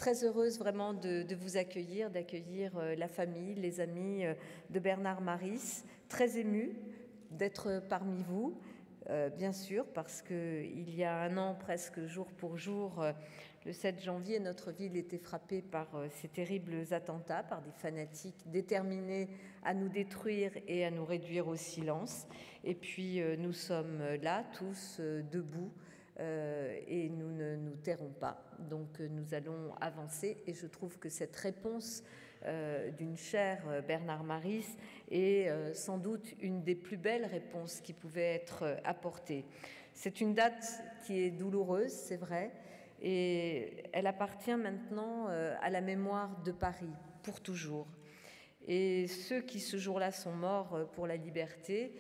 très heureuse vraiment de vous accueillir, d'accueillir la famille, les amis de Bernard Maris, très émue d'être parmi vous. Bien sûr, parce qu'il y a un an, presque jour pour jour, le 7 janvier, notre ville était frappée par ces terribles attentats, par des fanatiques déterminés à nous détruire et à nous réduire au silence. Et puis nous sommes là, tous debout, et nous ne nous tairons pas. Donc nous allons avancer, et je trouve que cette réponse d'une chère Bernard Maris est sans doute une des plus belles réponses qui pouvaient être apportées. C'est une date qui est douloureuse, c'est vrai, et elle appartient maintenant à la mémoire de Paris, pour toujours. Et ceux qui ce jour-là sont morts pour la liberté,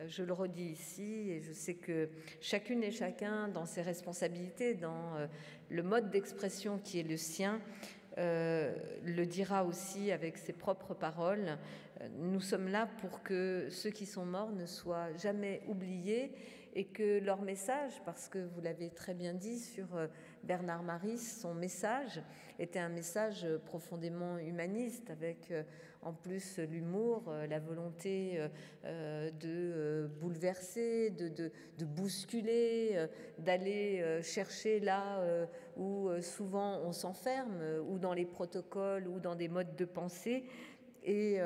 je le redis ici, et je sais que chacune et chacun, dans ses responsabilités, dans le mode d'expression qui est le sien, le dira aussi avec ses propres paroles. Nous sommes là pour que ceux qui sont morts ne soient jamais oubliés et que leur message, parce que vous l'avez très bien dit sur Bernard Maris, son message était un message profondément humaniste, avec en plus l'humour, la volonté de bouleverser, de bousculer, d'aller chercher là où souvent on s'enferme, ou dans les protocoles, ou dans des modes de pensée. Et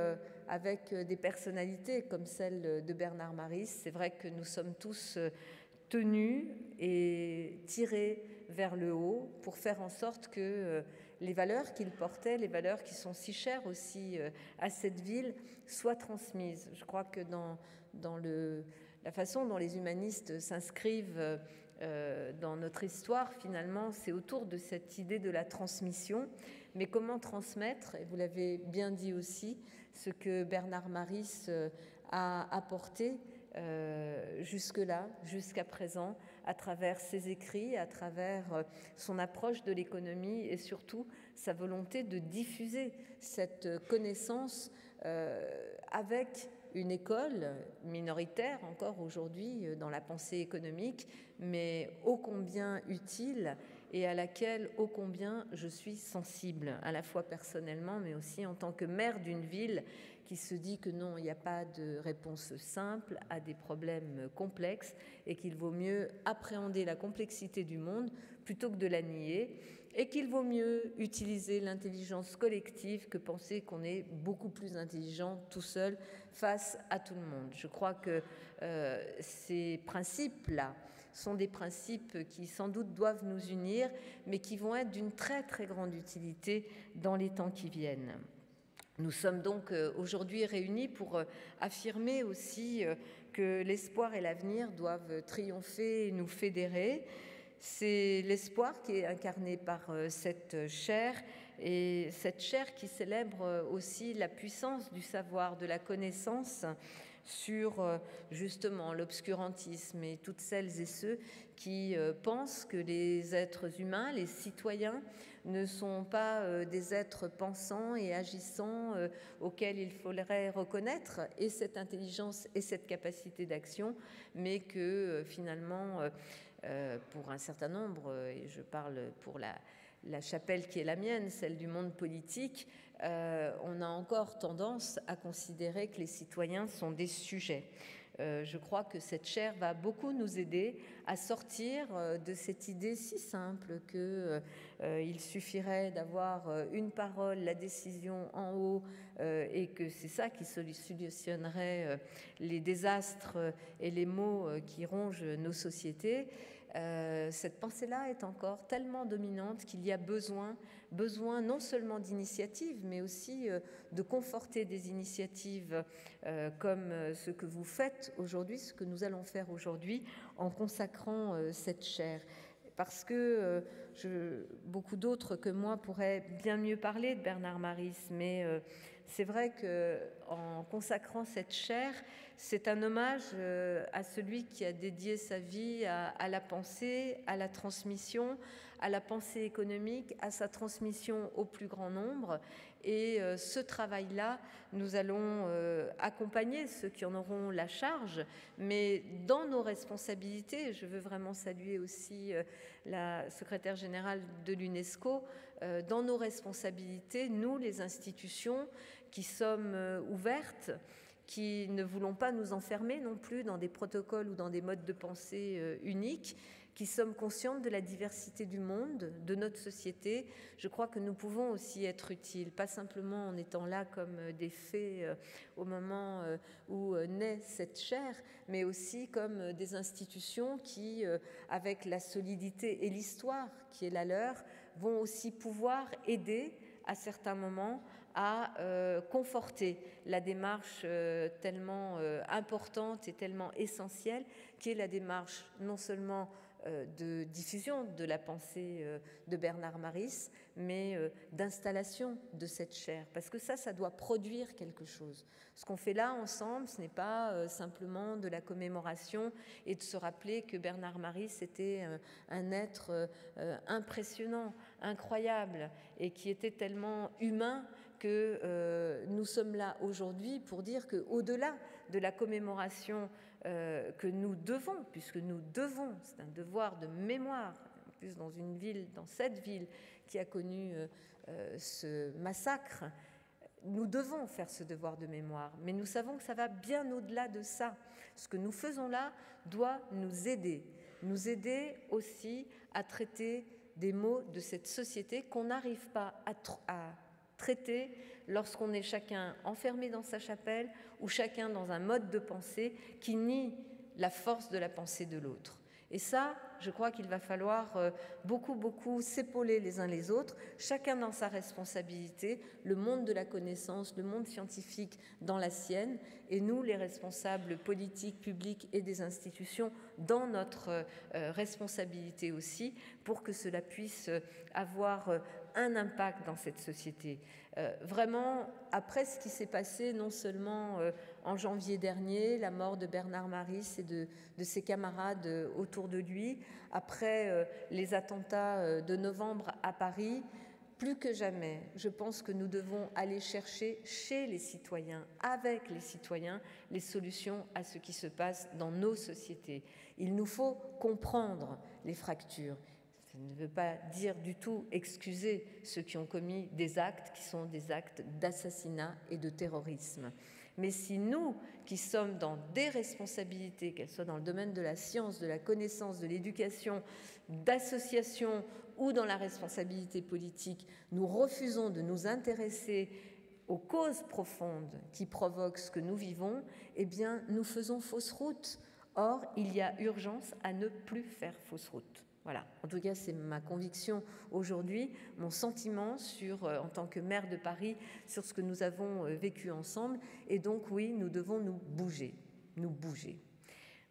avec des personnalités comme celle de Bernard Maris, c'est vrai que nous sommes tous tenus et tirés vers le haut pour faire en sorte que les valeurs qu'il portait, les valeurs qui sont si chères aussi à cette ville, soient transmises. Je crois que dans la façon dont les humanistes s'inscrivent dans notre histoire, finalement, c'est autour de cette idée de la transmission. Mais comment transmettre, et vous l'avez bien dit aussi, ce que Bernard Maris a apporté jusque-là, jusqu'à présent, à travers ses écrits, à travers son approche de l'économie et surtout sa volonté de diffuser cette connaissance avec une école minoritaire encore aujourd'hui dans la pensée économique, mais ô combien utile et à laquelle ô combien je suis sensible, à la fois personnellement, mais aussi en tant que maire d'une ville qui se dit que non, il n'y a pas de réponse simple à des problèmes complexes et qu'il vaut mieux appréhender la complexité du monde plutôt que de la nier, et qu'il vaut mieux utiliser l'intelligence collective que penser qu'on est beaucoup plus intelligent tout seul face à tout le monde. Je crois que ces principes-là sont des principes qui sans doute doivent nous unir, mais qui vont être d'une très très grande utilité dans les temps qui viennent. Nous sommes donc aujourd'hui réunis pour affirmer aussi que l'espoir et l'avenir doivent triompher et nous fédérer. C'est l'espoir qui est incarné par cette chaire, et cette chaire qui célèbre aussi la puissance du savoir, de la connaissance sur justement l'obscurantisme et toutes celles et ceux qui pensent que les êtres humains, les citoyens, ne sont pas des êtres pensants et agissants auxquels il faudrait reconnaître et cette intelligence et cette capacité d'action, mais que finalement, pour un certain nombre, et je parle pour la chapelle qui est la mienne, celle du monde politique, on a encore tendance à considérer que les citoyens sont des sujets. Je crois que cette chaire va beaucoup nous aider à sortir de cette idée si simple qu'il suffirait d'avoir une parole, la décision en haut, et que c'est ça qui solutionnerait les désastres et les maux qui rongent nos sociétés. Cette pensée-là est encore tellement dominante qu'il y a besoin non seulement d'initiatives, mais aussi de conforter des initiatives comme ce que vous faites aujourd'hui, ce que nous allons faire aujourd'hui en consacrant cette chaire. Parce que beaucoup d'autres que moi pourraient bien mieux parler de Bernard Maris, mais c'est vrai qu'en consacrant cette chaire, c'est un hommage à celui qui a dédié sa vie à la pensée, à la transmission, à la pensée économique, à sa transmission au plus grand nombre. Et ce travail-là, nous allons accompagner ceux qui en auront la charge, mais dans nos responsabilités, je veux vraiment saluer aussi la secrétaire générale de l'UNESCO, dans nos responsabilités, nous, les institutions qui sommes ouvertes, qui ne voulons pas nous enfermer non plus dans des protocoles ou dans des modes de pensée uniques, qui sommes conscientes de la diversité du monde, de notre société. Je crois que nous pouvons aussi être utiles, pas simplement en étant là comme des fées au moment où naît cette chair, mais aussi comme des institutions qui, avec la solidité et l'histoire qui est la leur, vont aussi pouvoir aider à certains moments à conforter la démarche tellement importante et tellement essentielle qui est la démarche non seulement de diffusion de la pensée de Bernard Maris, mais d'installation de cette chaire. Parce que ça doit produire quelque chose. Ce qu'on fait là ensemble, ce n'est pas simplement de la commémoration et de se rappeler que Bernard Maris était un être impressionnant, incroyable, et qui était tellement humain que nous sommes là aujourd'hui pour dire qu'au-delà de la commémoration que nous devons, puisque nous devons, c'est un devoir de mémoire, en plus dans une ville, dans cette ville qui a connu ce massacre, nous devons faire ce devoir de mémoire, mais nous savons que ça va bien au-delà de ça. Ce que nous faisons là doit nous aider aussi à traiter des maux de cette société qu'on n'arrive pas à traiter lorsqu'on est chacun enfermé dans sa chapelle ou chacun dans un mode de pensée qui nie la force de la pensée de l'autre. Et ça, je crois qu'il va falloir beaucoup s'épauler les uns les autres, chacun dans sa responsabilité, le monde de la connaissance, le monde scientifique dans la sienne, et nous, les responsables politiques, publics et des institutions, dans notre responsabilité aussi, pour que cela puisse avoir un impact dans cette société. Vraiment, après ce qui s'est passé, non seulement en janvier dernier, la mort de Bernard Maris et de ses camarades autour de lui, après les attentats de novembre à Paris, plus que jamais, je pense que nous devons aller chercher chez les citoyens, avec les citoyens, les solutions à ce qui se passe dans nos sociétés. Il nous faut comprendre les fractures. Ça ne veut pas dire du tout excuser ceux qui ont commis des actes qui sont des actes d'assassinat et de terrorisme. Mais si nous, qui sommes dans des responsabilités, qu'elles soient dans le domaine de la science, de la connaissance, de l'éducation, d'association ou dans la responsabilité politique, nous refusons de nous intéresser aux causes profondes qui provoquent ce que nous vivons, eh bien, nous faisons fausse route. Or, il y a urgence à ne plus faire fausse route. Voilà, en tout cas, c'est ma conviction aujourd'hui, mon sentiment en tant que maire de Paris, sur ce que nous avons vécu ensemble. Et donc, oui, nous devons nous bouger.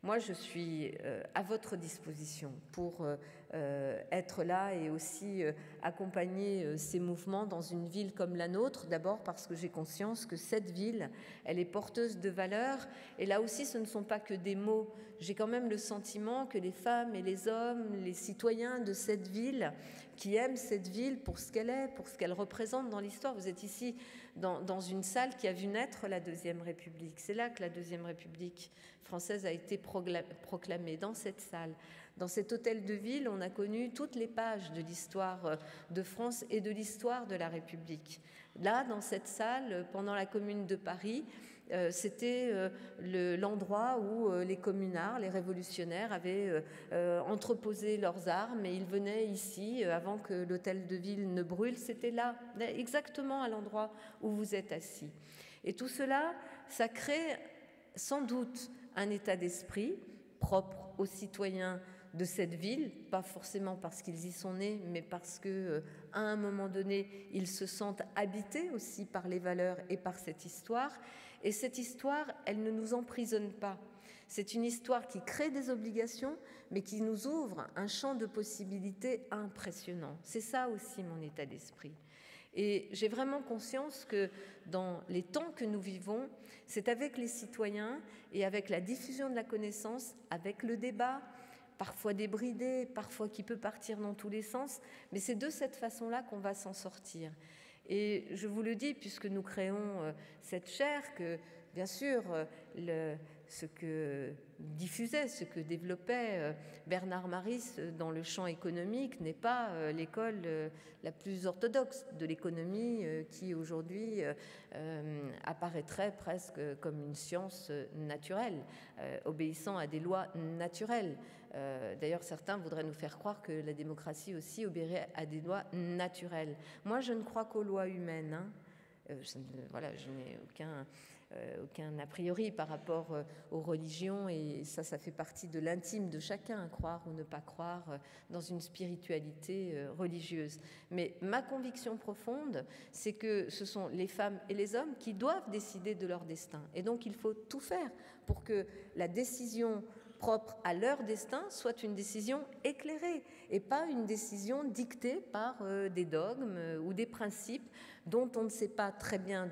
Moi, je suis à votre disposition pour être là et aussi accompagner ces mouvements dans une ville comme la nôtre. D'abord parce que j'ai conscience que cette ville, elle est porteuse de valeurs. Et là aussi, ce ne sont pas que des mots. J'ai quand même le sentiment que les femmes et les hommes, les citoyens de cette ville, qui aiment cette ville pour ce qu'elle est, pour ce qu'elle représente dans l'histoire. Vous êtes ici dans une salle qui a vu naître la Deuxième République. C'est là que la Deuxième République française a été proclamée, dans cette salle. Dans cet hôtel de ville, on a connu toutes les pages de l'histoire de France et de l'histoire de la République. Là, dans cette salle, pendant la Commune de Paris, c'était l'endroit où les communards, les révolutionnaires avaient entreposé leurs armes et ils venaient ici avant que l'hôtel de ville ne brûle. C'était là, exactement à l'endroit où vous êtes assis. Et tout cela, ça crée sans doute un état d'esprit propre aux citoyens de cette ville, pas forcément parce qu'ils y sont nés, mais parce qu'à un moment donné, ils se sentent habités aussi par les valeurs et par cette histoire. Et cette histoire, elle ne nous emprisonne pas. C'est une histoire qui crée des obligations, mais qui nous ouvre un champ de possibilités impressionnant. C'est ça aussi mon état d'esprit. Et j'ai vraiment conscience que dans les temps que nous vivons, c'est avec les citoyens et avec la diffusion de la connaissance, avec le débat, parfois débridé, parfois qui peut partir dans tous les sens, mais c'est de cette façon-là qu'on va s'en sortir. Et je vous le dis, puisque nous créons cette chaire, que bien sûr, ce que diffusait, ce que développait Bernard Maris dans le champ économique n'est pas l'école la plus orthodoxe de l'économie qui aujourd'hui apparaîtrait presque comme une science naturelle, obéissant à des lois naturelles. D'ailleurs, certains voudraient nous faire croire que la démocratie aussi obéirait à des lois naturelles. Moi, je ne crois qu'aux lois humaines. Hein. Voilà, je n'ai aucun a priori par rapport aux religions, et ça fait partie de l'intime de chacun, croire ou ne pas croire dans une spiritualité religieuse. Mais ma conviction profonde, c'est que ce sont les femmes et les hommes qui doivent décider de leur destin. Et donc il faut tout faire pour que la décision propre à leur destin soit une décision éclairée et pas une décision dictée par des dogmes ou des principes dont on ne sait pas très bien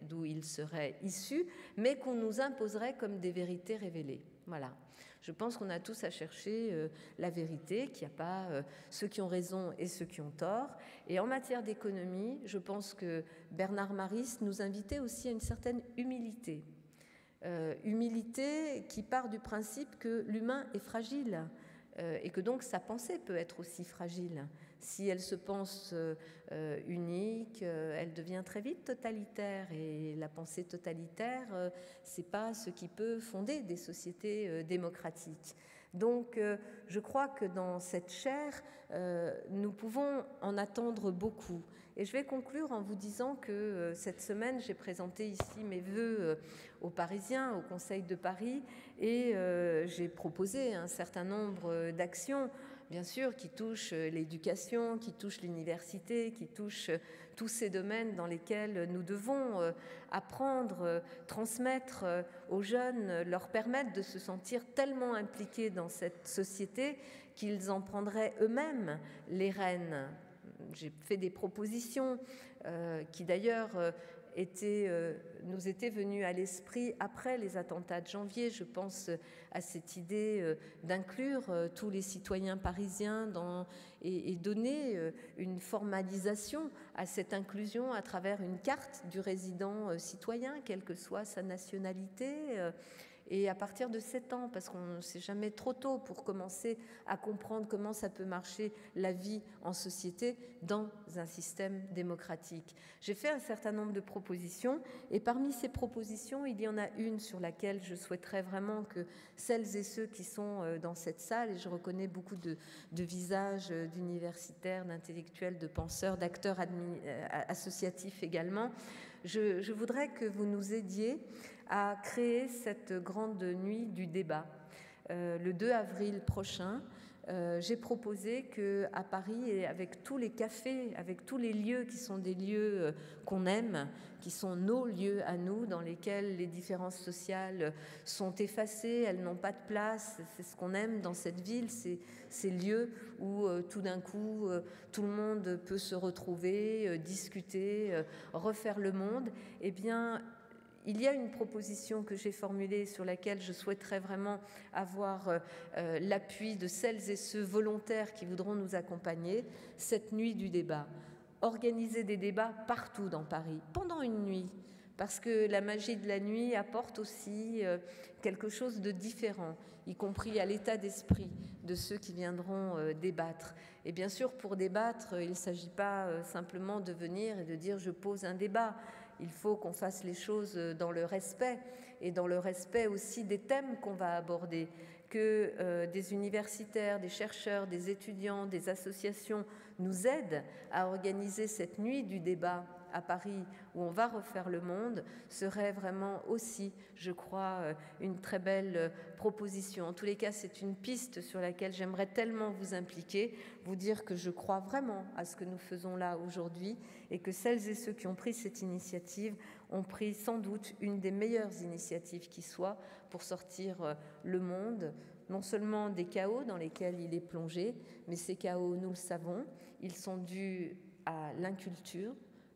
d'où ils seraient issus, mais qu'on nous imposerait comme des vérités révélées. Voilà. Je pense qu'on a tous à chercher la vérité, qu'il n'y a pas ceux qui ont raison et ceux qui ont tort. Et en matière d'économie, je pense que Bernard Maris nous invitait aussi à une certaine humilité. Humilité qui part du principe que l'humain est fragile et que donc sa pensée peut être aussi fragile. Si elle se pense unique, elle devient très vite totalitaire, et la pensée totalitaire, c'est pas ce qui peut fonder des sociétés démocratiques. Donc je crois que dans cette chaire, nous pouvons en attendre beaucoup. Et je vais conclure en vous disant que cette semaine, j'ai présenté ici mes vœux aux Parisiens, au Conseil de Paris, et j'ai proposé un certain nombre d'actions, bien sûr, qui touchent l'éducation, qui touchent l'université, qui touchent tous ces domaines dans lesquels nous devons apprendre, transmettre aux jeunes, leur permettre de se sentir tellement impliqués dans cette société qu'ils en prendraient eux-mêmes les rênes. J'ai fait des propositions qui d'ailleurs nous étaient venues à l'esprit après les attentats de janvier. Je pense à cette idée d'inclure tous les citoyens parisiens et donner une formalisation à cette inclusion à travers une carte du résident citoyen, quelle que soit sa nationalité. Et à partir de 7 ans, parce qu'on ne sait jamais trop tôt pour commencer à comprendre comment ça peut marcher la vie en société dans un système démocratique. J'ai fait un certain nombre de propositions, et parmi ces propositions, il y en a une sur laquelle je souhaiterais vraiment que celles et ceux qui sont dans cette salle, et je reconnais beaucoup de visages d'universitaires, d'intellectuels, de penseurs, d'acteurs associatifs également, je voudrais que vous nous aidiez à créer cette grande nuit du débat. Le 2 avril prochain, j'ai proposé qu'à Paris, et avec tous les cafés, avec tous les lieux qui sont des lieux qu'on aime, qui sont nos lieux à nous, dans lesquels les différences sociales sont effacées, elles n'ont pas de place, c'est ce qu'on aime dans cette ville, ces lieux où tout d'un coup, tout le monde peut se retrouver, discuter, refaire le monde. Eh bien, il y a une proposition que j'ai formulée sur laquelle je souhaiterais vraiment avoir l'appui de celles et ceux volontaires qui voudront nous accompagner, cette nuit du débat. Organiser des débats partout dans Paris, pendant une nuit, parce que la magie de la nuit apporte aussi quelque chose de différent, y compris à l'état d'esprit de ceux qui viendront débattre. Et bien sûr, pour débattre, il ne s'agit pas simplement de venir et de dire « je pose un débat ». Il faut qu'on fasse les choses dans le respect, et dans le respect aussi des thèmes qu'on va aborder, que des universitaires, des chercheurs, des étudiants, des associations nous aident à organiser cette nuit du débat à Paris où on va refaire le monde, serait vraiment aussi, je crois, une très belle proposition. En tous les cas, c'est une piste sur laquelle j'aimerais tellement vous impliquer, vous dire que je crois vraiment à ce que nous faisons là aujourd'hui, et que celles et ceux qui ont pris cette initiative ont pris sans doute une des meilleures initiatives qui soit pour sortir le monde, non seulement des chaos dans lesquels il est plongé, mais ces chaos, nous le savons, ils sont dus à l'inculture.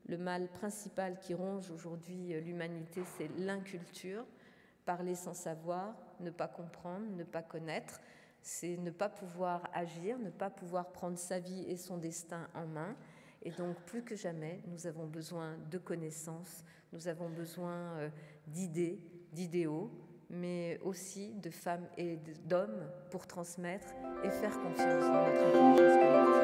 Le mal principal qui ronge aujourd'hui l'humanité, c'est l'inculture. Parler sans savoir, ne pas comprendre, ne pas connaître. c'est ne pas pouvoir agir, ne pas pouvoir prendre sa vie et son destin en main. Et donc, plus que jamais, nous avons besoin de connaissances, nous avons besoin d'idées, d'idéaux, mais aussi de femmes et d'hommes pour transmettre et faire confiance dans notre intelligence collective.